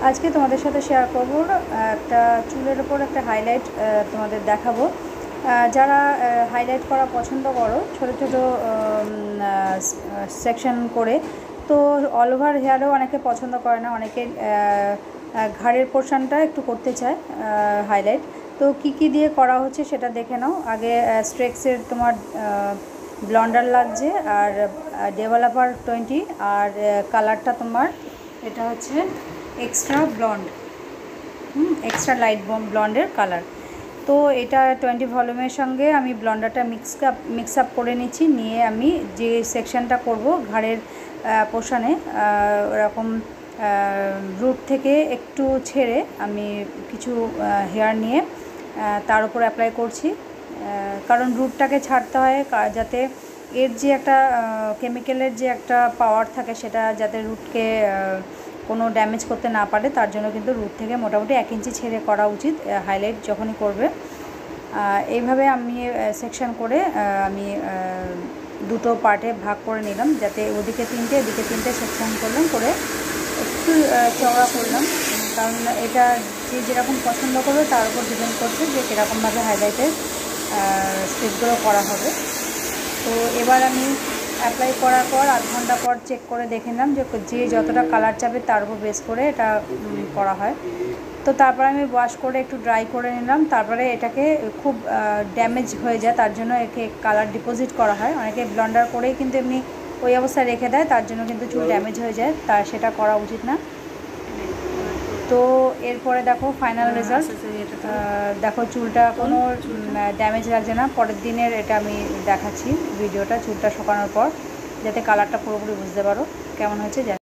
আজকে তোমাদের সাথে শেয়ার করব একটা চুলের ওপর একটা হাইলাইট তোমাদের দেখাবো। যারা হাইলাইট করা পছন্দ করো ছোট ছোট সেকশন করে, তো অল ওভার হেয়ারেও অনেকে পছন্দ করে না, অনেকে ঘাড়ের পোর্শনটা একটু করতে চায় হাইলাইট। তো কি দিয়ে করা হচ্ছে সেটা দেখে নাও। আগে স্ট্রেক্সের তোমার ব্লন্ডার লাগছে, আর ডেভেলপার 20, আর কালারটা তোমার এটা হচ্ছে এক্সট্রা ব্লন্ড, এক্সট্রা লাইট ব্লন্ডের কালার। তো এটা 20 ভলিউমের সঙ্গে আমি ব্লন্ডারটা মিক্স আপ করে নিচ্ছি। নিয়ে আমি যে সেকশনটা করব ঘাড়ের পোর্শনে, ওরকম রুট থেকে একটু ছেড়ে আমি কিছু হেয়ার নিয়ে তার উপর অ্যাপ্লাই করছি। কারণ রুটটাকে ছাড়তে হয় যাতে এর যে একটা কেমিক্যালের যে একটা পাওয়ার থাকে সেটা যাতে রুটকে কোনো ড্যামেজ করতে না পারে, তার জন্য কিন্তু রুট থেকে মোটামুটি 1 ইঞ্চি ছেড়ে করা উচিত হাইলাইট যখনই করবে। এইভাবে আমি সেকশন করে আমি দুটো পার্টে ভাগ করে নিলাম, যাতে ওদিকে 3টে এদিকে 3টে সেকশন করলাম, করে একটু চওড়া করলাম। কারণ এটা যে যেরকম পছন্দ করবে তার উপর ডিপেন্ড করছে যে কীরকমভাবে হাইলাইটের স্টেপগুলো করা হবে। তো এবার আমি অ্যাপ্লাই করার পর আধ ঘন্টা পর চেক করে দেখে নিলাম যে যতটা কালার চাবে তার উপর বেস করে এটা করা হয়। তো তারপর আমি ওয়াশ করে একটু ড্রাই করে নিলাম। তারপরে এটাকে খুব ড্যামেজ হয়ে যায়, তার জন্য একে কালার ডিপোজিট করা হয়। অনেকে ব্লন্ডার করেই কিন্তু এমনি ওই অবস্থায় রেখে দেয়, তার জন্য কিন্তু চুল ড্যামেজ হয়ে যায়, তার সেটা করা উচিত না। তো এরপরে দেখো ফাইনাল রেজাল্ট, দেখো চুলটা কোনো ড্যামেজ লাগছে না। পরের দিনের এটা আমি দেখাচ্ছি ভিডিওটা চুলটা শুকানোর পর, যাতে কালারটা পুরোপুরি বুঝতে পারো কেমন হয়েছে।